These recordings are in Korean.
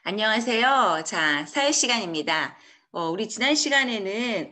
안녕하세요. 자, 사회 시간입니다. 우리 지난 시간에는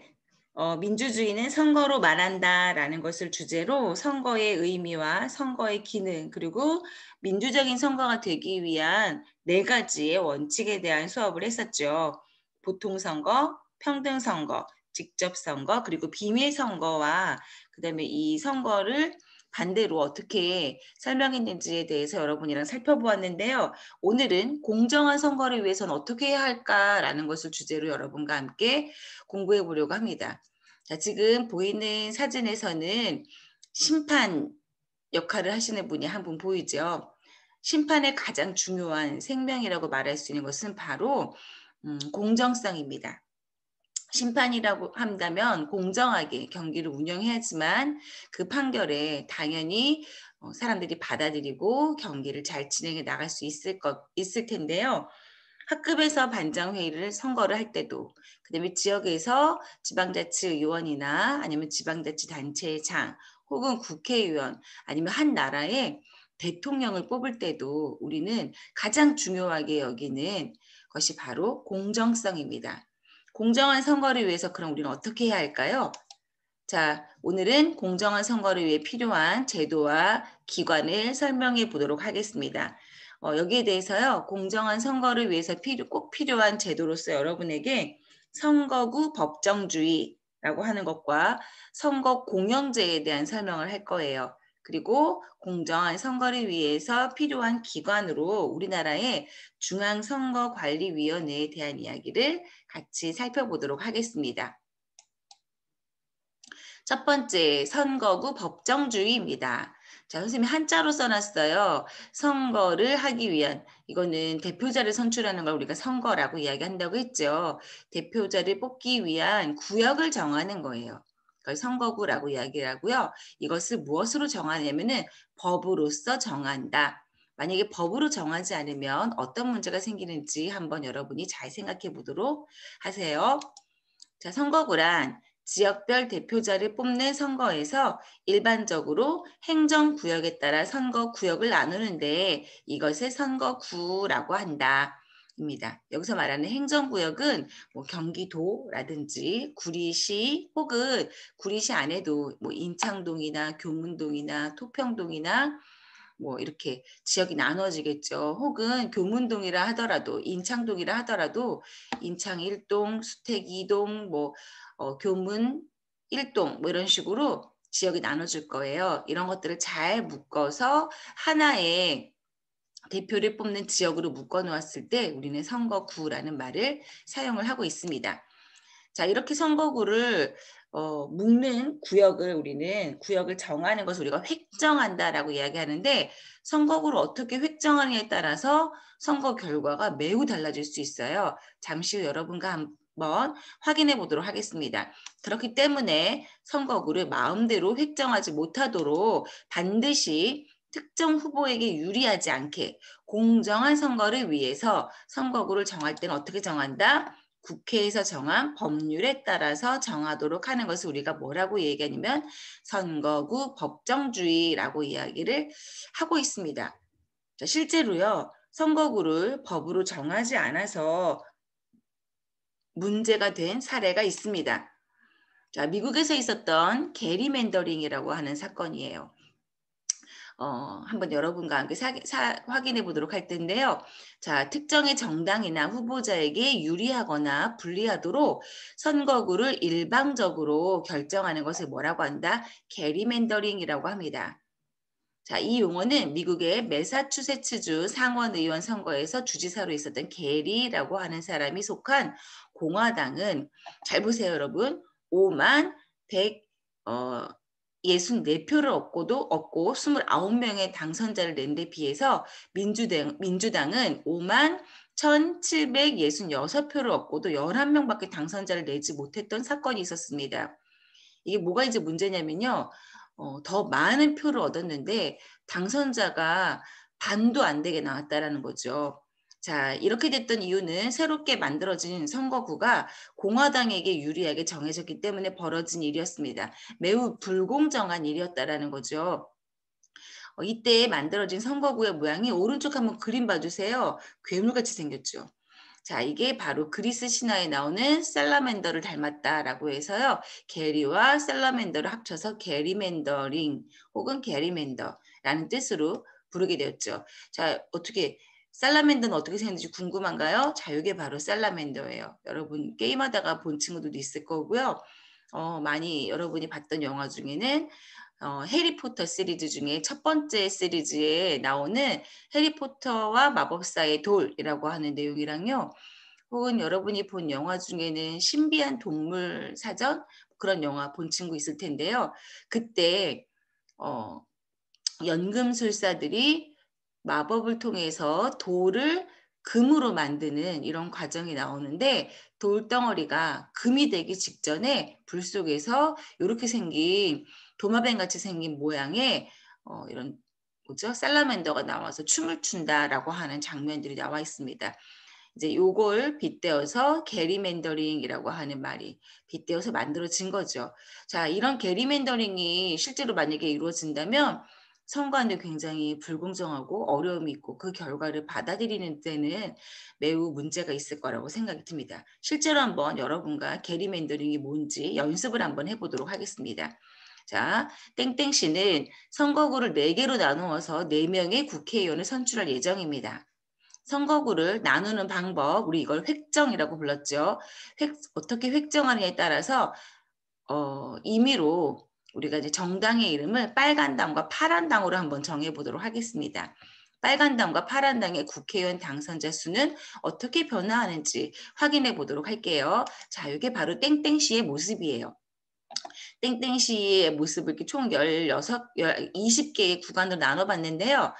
민주주의는 선거로 말한다라는 것을 주제로 선거의 의미와 선거의 기능, 그리고 민주적인 선거가 되기 위한 네 가지의 원칙에 대한 수업을 했었죠. 보통선거, 평등선거, 직접선거, 그리고 비밀선거와 그다음에 이 선거를 반대로 어떻게 설명했는지에 대해서 여러분이랑 살펴보았는데요. 오늘은 공정한 선거를 위해서는 어떻게 해야 할까라는 것을 주제로 여러분과 함께 공부해 보려고 합니다. 자, 지금 보이는 사진에서는 심판 역할을 하시는 분이 한 분 보이죠? 심판의 가장 중요한 생명이라고 말할 수 있는 것은 바로 공정성입니다. 심판이라고 한다면 공정하게 경기를 운영해야지만 그 판결에 당연히 사람들이 받아들이고 경기를 잘 진행해 나갈 수 있을 텐데요. 학급에서 반장회의를 선거를 할 때도, 그다음에 지역에서 지방자치의원이나 아니면 지방자치단체의 장, 혹은 국회의원, 아니면 한 나라의 대통령을 뽑을 때도 우리는 가장 중요하게 여기는 것이 바로 공정성입니다. 공정한 선거를 위해서 그럼 우리는 어떻게 해야 할까요? 자, 오늘은 공정한 선거를 위해 필요한 제도와 기관을 설명해 보도록 하겠습니다. 여기에 대해서요, 공정한 선거를 위해서 꼭 필요한 제도로서 여러분에게 선거구 법정주의라고 하는 것과 선거 공영제에 대한 설명을 할 거예요. 그리고 공정한 선거를 위해서 필요한 기관으로 우리나라의 중앙선거관리위원회에 대한 이야기를 같이 살펴보도록 하겠습니다. 첫 번째, 선거구 법정주의입니다. 자, 선생님이 한자로 써놨어요. 선거를 하기 위한, 이거는 대표자를 선출하는 걸 우리가 선거라고 이야기한다고 했죠. 대표자를 뽑기 위한 구역을 정하는 거예요. 그걸 선거구라고 이야기를 하고요. 이것을 무엇으로 정하냐면은 법으로서 정한다. 만약에 법으로 정하지 않으면 어떤 문제가 생기는지 한번 여러분이 잘 생각해 보도록 하세요. 자, 선거구란 지역별 대표자를 뽑는 선거에서 일반적으로 행정구역에 따라 선거구역을 나누는데 이것을 선거구라고 한다. 입니다. 여기서 말하는 행정구역은 뭐 경기도라든지 구리시 혹은 구리시 안에도 뭐 인창동이나 교문동이나 토평동이나 뭐 이렇게 지역이 나눠지겠죠. 혹은 교문동이라 하더라도 인창동이라 하더라도 인창 1동, 수택 2동, 뭐 교문 1동 뭐 이런 식으로 지역이 나눠질 거예요. 이런 것들을 잘 묶어서 하나의 대표를 뽑는 지역으로 묶어 놓았을 때 우리는 선거구라는 말을 사용을 하고 있습니다. 자, 이렇게 선거구를 묶는 구역을 우리는 구역을 정하는 것을 우리가 획정한다라고 이야기하는데 선거구를 어떻게 획정하느냐에 따라서 선거 결과가 매우 달라질 수 있어요. 잠시 후 여러분과 한번 확인해 보도록 하겠습니다. 그렇기 때문에 선거구를 마음대로 획정하지 못하도록 반드시 특정 후보에게 유리하지 않게 공정한 선거를 위해서 선거구를 정할 때는 어떻게 정한다? 국회에서 정한 법률에 따라서 정하도록 하는 것을 우리가 뭐라고 얘기하냐면 선거구 법정주의라고 이야기를 하고 있습니다. 자, 실제로요, 선거구를 법으로 정하지 않아서 문제가 된 사례가 있습니다. 자, 미국에서 있었던 게리맨더링이라고 하는 사건이에요. 한번 여러분과 함께 확인해 보도록 할 텐데요. 자, 특정의 정당이나 후보자에게 유리하거나 불리하도록 선거구를 일방적으로 결정하는 것을 뭐라고 한다? 게리맨더링이라고 합니다. 자, 이 용어는 미국의 매사추세츠주 상원의원 선거에서 주지사로 있었던 게리라고 하는 사람이 속한 공화당은 잘 보세요, 여러분. 5만 164표를 얻고 29명의 당선자를 낸 데 비해서 민주당은 5만 1,766표를 얻고도 11명밖에 당선자를 내지 못했던 사건이 있었습니다. 이게 뭐가 이제 문제냐면요. 더 많은 표를 얻었는데 당선자가 반도 안 되게 나왔다라는 거죠. 자, 이렇게 됐던 이유는 새롭게 만들어진 선거구가 공화당에게 유리하게 정해졌기 때문에 벌어진 일이었습니다. 매우 불공정한 일이었다라는 거죠. 이때 만들어진 선거구의 모양이 오른쪽 한번 그림 봐주세요. 괴물같이 생겼죠. 자, 이게 바로 그리스 신화에 나오는 살라맨더를 닮았다라고 해서요. 게리와 살라맨더를 합쳐서 게리맨더링 혹은 게리맨더라는 뜻으로 부르게 되었죠. 자, 어떻게 살라맨더는 어떻게 생겼는지 궁금한가요? 자, 이게 바로 살라맨더예요. 여러분 게임하다가 본 친구들도 있을 거고요. 많이 여러분이 봤던 영화 중에는 해리포터 시리즈 중에 첫 번째 시리즈에 나오는 해리포터와 마법사의 돌이라고 하는 내용이랑요. 혹은 여러분이 본 영화 중에는 신비한 동물 사전 그런 영화 본 친구 있을 텐데요. 그때 어, 연금술사들이 마법을 통해서 돌을 금으로 만드는 이런 과정이 나오는데 돌덩어리가 금이 되기 직전에 불 속에서 이렇게 생긴 도마뱀 같이 생긴 모양의 이런 뭐죠? 살라맨더가 나와서 춤을 춘다라고 하는 장면들이 나와 있습니다. 이제 요걸 빗대어서 게리맨더링이라고 하는 말이 빗대어서 만들어진 거죠. 자, 이런 게리맨더링이 실제로 만약에 이루어진다면 선거하는데 굉장히 불공정하고 어려움이 있고 그 결과를 받아들이는 데는 매우 문제가 있을 거라고 생각이 듭니다. 실제로 한번 여러분과 게리맨더링이 뭔지 연습을 한번 해보도록 하겠습니다. 자, 땡땡씨는 선거구를 4개로 나누어서 4명의 국회의원을 선출할 예정입니다. 선거구를 나누는 방법, 우리 이걸 획정이라고 불렀죠. 어떻게 획정하느냐에 따라서 임의로 우리가 이제 정당의 이름을 빨간 당과 파란 당으로 한번 정해보도록 하겠습니다. 빨간 당과 파란 당의 국회의원 당선자 수는 어떻게 변화하는지 확인해 보도록 할게요. 자, 이게 바로 땡땡씨의 모습이에요. 땡땡시의 모습을 이렇게 총 20개의 구간으로 나눠봤는데요.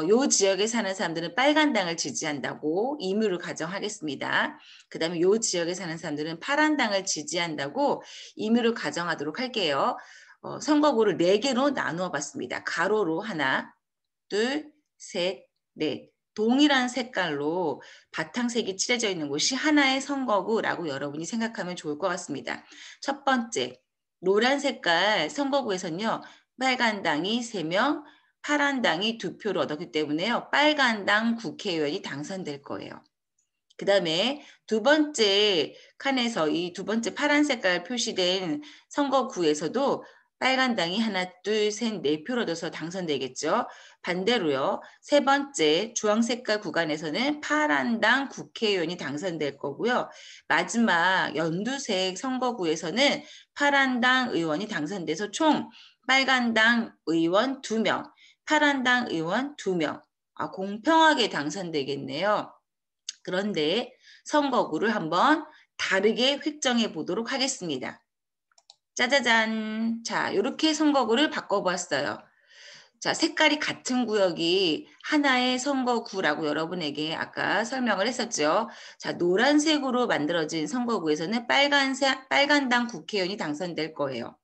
요 지역에 사는 사람들은 빨간 당을 지지한다고 임의로 가정하겠습니다. 그 다음에 요 지역에 사는 사람들은 파란 당을 지지한다고 임의로 가정하도록 할게요. 선거구를 4개로 나누어 봤습니다. 가로로 하나, 둘, 셋, 넷. 동일한 색깔로 바탕색이 칠해져 있는 곳이 하나의 선거구라고 여러분이 생각하면 좋을 것 같습니다. 첫 번째, 노란 색깔 선거구에서는요. 빨간 당이 3명, 파란 당이 2표를 얻었기 때문에요. 빨간 당 국회의원이 당선될 거예요. 그 다음에 두 번째 칸에서 이 두 번째 파란 색깔 표시된 선거구에서도 빨간 당이 하나, 둘, 셋, 4표를 얻어서 당선되겠죠. 반대로요. 세 번째 주황 색깔 구간에서는 파란 당 국회의원이 당선될 거고요. 마지막 연두색 선거구에서는 파란 당 의원이 당선돼서 총 빨간 당 의원 2명, 파란 당 의원 2명. 공평하게 당선되겠네요. 그런데 선거구를 한번 다르게 획정해 보도록 하겠습니다. 짜자잔. 자, 이렇게 선거구를 바꿔보았어요. 자, 색깔이 같은 구역이 하나의 선거구라고 여러분에게 아까 설명을 했었죠. 자, 노란색으로 만들어진 선거구에서는 빨간 당 국회의원이 당선될 거예요.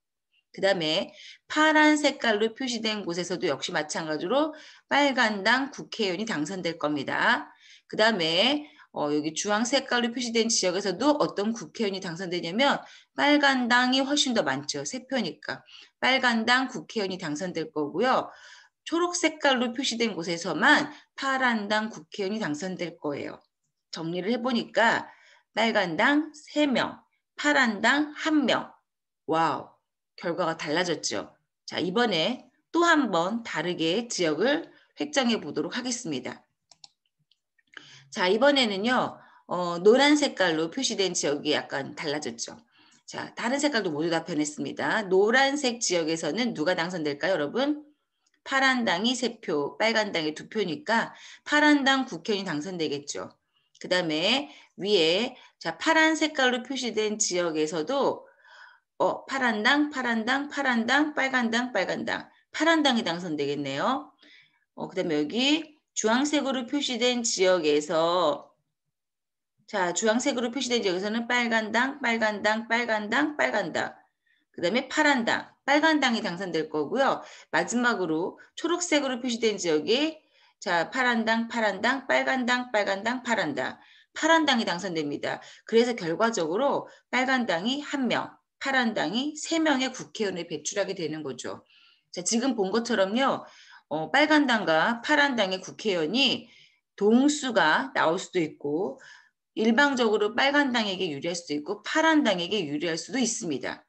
그 다음에 파란 색깔로 표시된 곳에서도 역시 마찬가지로 빨간 당 국회의원이 당선될 겁니다. 그 다음에 여기 주황 색깔로 표시된 지역에서도 어떤 국회의원이 당선되냐면 빨간 당이 훨씬 더 많죠. 3표니까. 빨간 당 국회의원이 당선될 거고요. 초록 색깔로 표시된 곳에서만 파란 당 국회의원이 당선될 거예요. 정리를 해보니까 빨간 당 3명, 파란 당 1명. 와우. 결과가 달라졌죠. 자, 이번에 또 한 번 다르게 지역을 획정해 보도록 하겠습니다. 자, 이번에는요. 노란 색깔로 표시된 지역이 약간 달라졌죠. 자, 다른 색깔도 모두 다 변했습니다. 노란색 지역에서는 누가 당선될까요, 여러분? 파란 당이 3표, 빨간 당이 2표니까 파란 당 국회의원이 당선되겠죠. 그 다음에 위에 자 파란 색깔로 표시된 지역에서도 파란 당, 파란 당, 파란 당, 빨간 당, 빨간 당. 파란 당이 당선되겠네요. 그 다음에 여기 주황색으로 표시된 지역에서 자, 주황색으로 표시된 지역에서는 빨간 당, 빨간 당, 빨간 당, 빨간 당. 그 다음에 파란 당, 빨간 당이 당선될 거고요. 마지막으로 초록색으로 표시된 지역에 자, 파란 당, 파란 당, 빨간 당, 빨간 당, 파란 당. 파란 당이 당선됩니다. 그래서 결과적으로 빨간 당이 1명, 파란 당이 3명의 국회의원을 배출하게 되는 거죠. 자, 지금 본 것처럼요. 빨간 당과 파란 당의 국회의원이 동수가 나올 수도 있고 일방적으로 빨간 당에게 유리할 수도 있고 파란 당에게 유리할 수도 있습니다.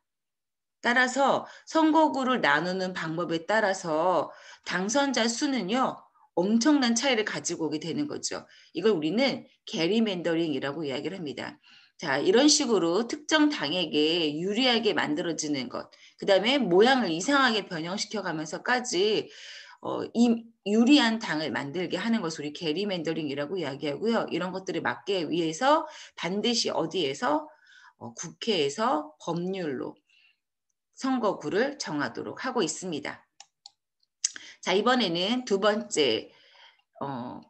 따라서 선거구를 나누는 방법에 따라서 당선자 수는요, 엄청난 차이를 가지고 오게 되는 거죠. 이걸 우리는 게리맨더링이라고 이야기를 합니다. 자, 이런 식으로 특정 당에게 유리하게 만들어지는 것, 그 다음에 모양을 이상하게 변형시켜 가면서까지 이 유리한 당을 만들게 하는 것을 우리 게리맨더링이라고 이야기하고요. 이런 것들을 막기 위해서 반드시 어디에서 국회에서 법률로 선거구를 정하도록 하고 있습니다. 자, 이번에는 두 번째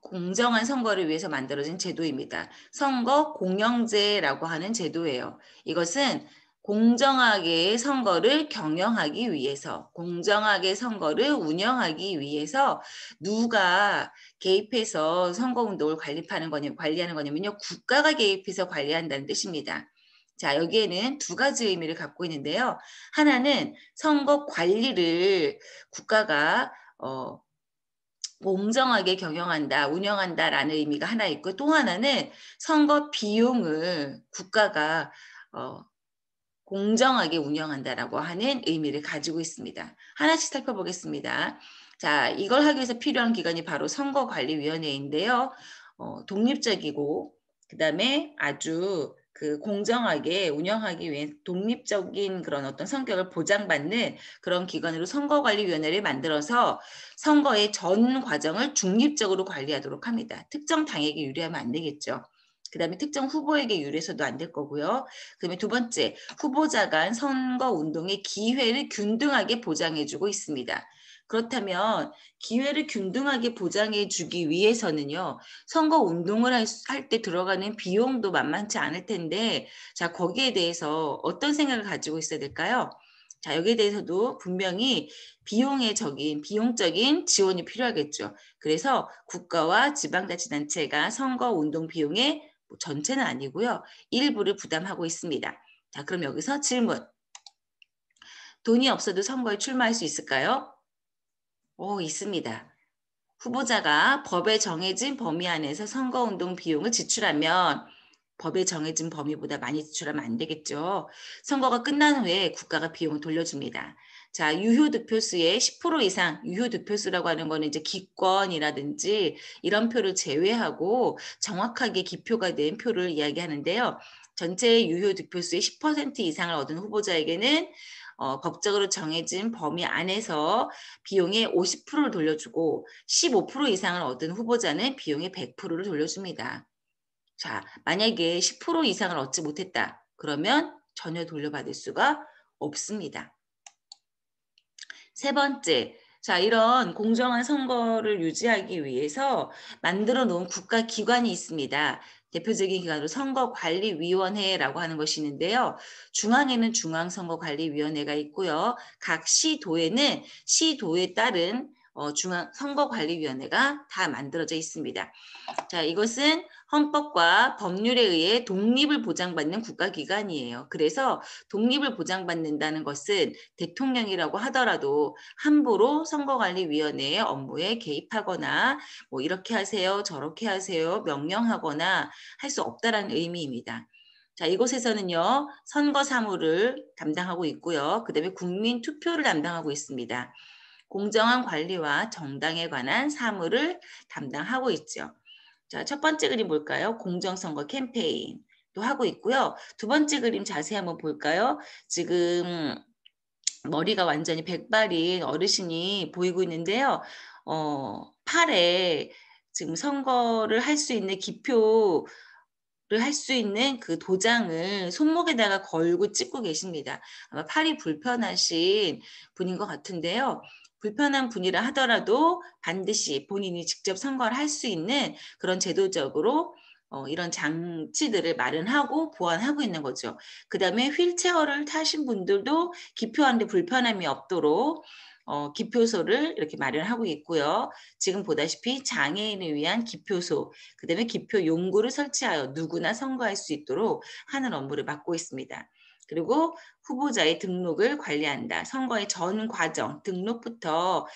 공정한 선거를 위해서 만들어진 제도입니다. 선거 공영제라고 하는 제도예요. 이것은 공정하게 선거를 경영하기 위해서, 공정하게 선거를 운영하기 위해서 누가 개입해서 선거운동을 관리하는 거냐면요. 국가가 개입해서 관리한다는 뜻입니다. 자, 여기에는 두 가지 의미를 갖고 있는데요. 하나는 선거 관리를 국가가 공정하게 경영한다, 운영한다라는 의미가 하나 있고 또 하나는 선거 비용을 국가가 공정하게 운영한다라고 하는 의미를 가지고 있습니다. 하나씩 살펴보겠습니다. 자, 이걸 하기 위해서 필요한 기관이 바로 선거관리위원회인데요. 독립적이고 그다음에 아주 그 공정하게 운영하기 위해 독립적인 그런 어떤 성격을 보장받는 그런 기관으로 선거관리위원회를 만들어서 선거의 전 과정을 중립적으로 관리하도록 합니다. 특정 당에게 유리하면 안 되겠죠. 그 다음에 특정 후보에게 유리해서도 안 될 거고요. 그다음에 두 번째, 후보자 간 선거 운동의 기회를 균등하게 보장해주고 있습니다. 그렇다면 기회를 균등하게 보장해주기 위해서는요, 선거 운동을 할 때 들어가는 비용도 만만치 않을 텐데, 자, 거기에 대해서 어떤 생각을 가지고 있어야 될까요? 자, 여기에 대해서도 분명히 비용적인 지원이 필요하겠죠. 그래서 국가와 지방자치단체가 선거 운동 비용에 전체는 아니고요. 일부를 부담하고 있습니다. 자, 그럼 여기서 질문. 돈이 없어도 선거에 출마할 수 있을까요? 있습니다. 후보자가 법에 정해진 범위 안에서 선거운동 비용을 지출하면 법에 정해진 범위보다 많이 지출하면 안 되겠죠. 선거가 끝난 후에 국가가 비용을 돌려줍니다. 자, 유효 득표수의 10% 이상, 유효 득표수라고 하는 거는 이제 기권이라든지 이런 표를 제외하고 정확하게 기표가 된 표를 이야기하는데요. 전체 유효 득표수의 10% 이상을 얻은 후보자에게는 법적으로 정해진 범위 안에서 비용의 50%를 돌려주고 15% 이상을 얻은 후보자는 비용의 100%를 돌려줍니다. 자, 만약에 10% 이상을 얻지 못했다. 그러면 전혀 돌려받을 수가 없습니다. 세 번째, 자, 이런 공정한 선거를 유지하기 위해서 만들어 놓은 국가기관이 있습니다. 대표적인 기관으로 선거관리위원회라고 하는 것이 있는데요. 중앙에는 중앙선거관리위원회가 있고요. 각 시도에는 시도에 따른 중앙선거관리위원회가 다 만들어져 있습니다. 자, 이것은 헌법과 법률에 의해 독립을 보장받는 국가기관이에요. 그래서 독립을 보장받는다는 것은 대통령이라고 하더라도 함부로 선거관리위원회의 업무에 개입하거나 뭐 이렇게 하세요, 저렇게 하세요, 명령하거나 할 수 없다라는 의미입니다. 자, 이곳에서는요, 선거 사무를 담당하고 있고요. 그 다음에 국민 투표를 담당하고 있습니다. 공정한 관리와 정당에 관한 사무를 담당하고 있죠. 자, 첫 번째 그림 볼까요? 공정선거 캠페인도 하고 있고요. 두 번째 그림 자세히 한번 볼까요? 지금 머리가 완전히 백발인 어르신이 보이고 있는데요. 팔에 지금 선거를 할 수 있는 기표를 할 수 있는 그 도장을 손목에다가 걸고 찍고 계십니다. 아마 팔이 불편하신 분인 것 같은데요. 불편한 분이라 하더라도 반드시 본인이 직접 선거를 할 수 있는 그런 제도적으로 이런 장치들을 마련하고 보완하고 있는 거죠. 그 다음에 휠체어를 타신 분들도 기표하는데 불편함이 없도록 기표소를 이렇게 마련하고 있고요. 지금 보다시피 장애인을 위한 기표소, 그 다음에 기표 용구를 설치하여 누구나 선거할 수 있도록 하는 업무를 맡고 있습니다. 그리고 후보자의 등록을 관리한다. 선거의 전 과정, 등록부터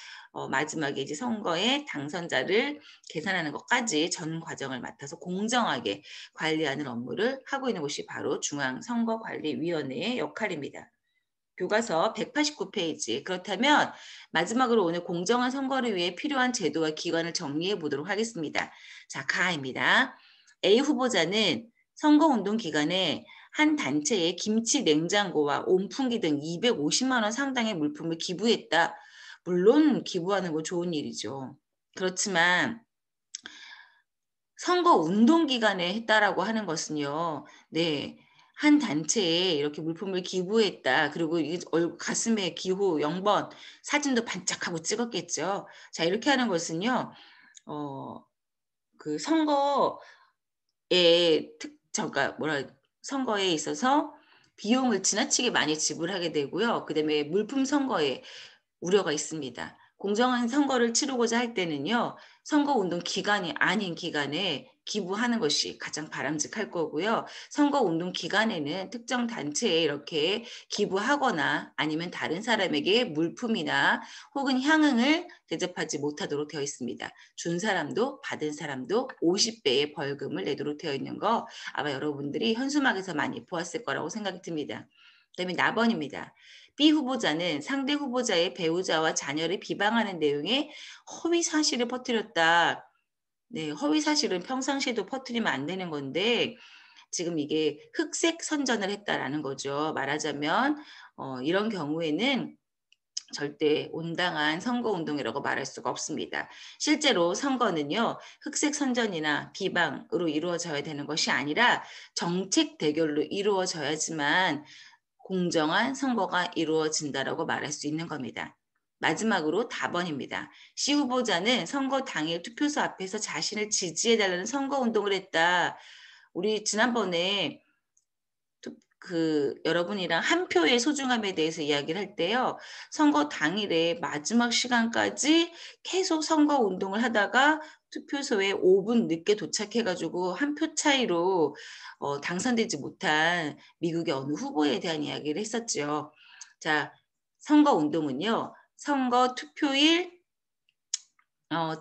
마지막에 이제 선거의 당선자를 계산하는 것까지 전 과정을 맡아서 공정하게 관리하는 업무를 하고 있는 곳이 바로 중앙선거관리위원회의 역할입니다. 교과서 189페이지. 그렇다면 마지막으로 오늘 공정한 선거를 위해 필요한 제도와 기관을 정리해 보도록 하겠습니다. 자, 가입니다. A 후보자는 선거운동 기간에 한 단체에 김치 냉장고와 온풍기 등 250만 원 상당의 물품을 기부했다. 물론 기부하는 거 좋은 일이죠. 그렇지만 선거 운동 기간에 했다라고 하는 것은요. 네. 한 단체에 이렇게 물품을 기부했다. 그리고 이게 가슴에 기호 0번 사진도 반짝하고 찍었겠죠. 자, 이렇게 하는 것은요. 어 그 선거에 그러니까 선거에 있어서 비용을 지나치게 많이 지불하게 되고요. 그다음에 물품 선거에 우려가 있습니다. 공정한 선거를 치르고자 할 때는요. 선거운동 기간이 아닌 기간에 기부하는 것이 가장 바람직할 거고요. 선거운동 기간에는 특정 단체에 이렇게 기부하거나 아니면 다른 사람에게 물품이나 혹은 향응을 대접하지 못하도록 되어 있습니다. 준 사람도 받은 사람도 50배의 벌금을 내도록 되어 있는 거 아마 여러분들이 현수막에서 많이 보았을 거라고 생각이 듭니다. 그다음에 나번입니다. B 후보자는 상대 후보자의 배우자와 자녀를 비방하는 내용의 허위 사실을 퍼뜨렸다. 네, 허위 사실은 평상시에도 퍼뜨리면 안 되는 건데 지금 이게 흑색 선전을 했다라는 거죠. 말하자면 이런 경우에는 절대 온당한 선거운동이라고 말할 수가 없습니다. 실제로 선거는요. 흑색 선전이나 비방으로 이루어져야 되는 것이 아니라 정책 대결로 이루어져야지만 공정한 선거가 이루어진다라고 말할 수 있는 겁니다. 마지막으로 답번입니다. C 후보자는 선거 당일 투표소 앞에서 자신을 지지해달라는 선거운동을 했다. 우리 지난번에 여러분이랑 한 표의 소중함에 대해서 이야기를 할 때요. 선거 당일에 마지막 시간까지 계속 선거 운동을 하다가 투표소에 5분 늦게 도착해 가지고 한 표 차이로 당선되지 못한 미국의 어느 후보에 대한 이야기를 했었죠. 자, 선거 운동은요. 선거 투표일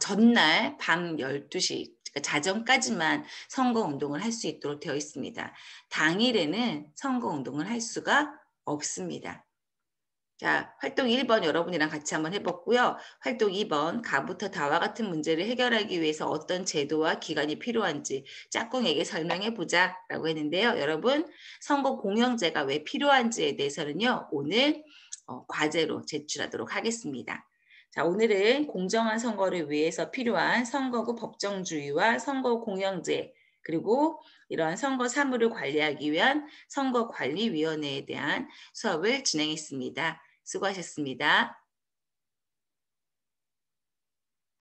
전날 밤 12시 그러니까 자정까지만 선거 운동을 할 수 있도록 되어 있습니다. 당일에는 선거 운동을 할 수가 없습니다. 자, 활동 1번 여러분이랑 같이 한번 해봤고요. 활동 2번 가부터 다와 같은 문제를 해결하기 위해서 어떤 제도와 기관이 필요한지 짝꿍에게 설명해 보자 라고 했는데요. 여러분 선거 공영제가 왜 필요한지에 대해서는요. 오늘 과제로 제출하도록 하겠습니다. 자, 오늘은 공정한 선거를 위해서 필요한 선거구 법정주의와 선거 공영제 그리고 이러한 선거 사무를 관리하기 위한 선거관리위원회에 대한 수업을 진행했습니다. 수고하셨습니다.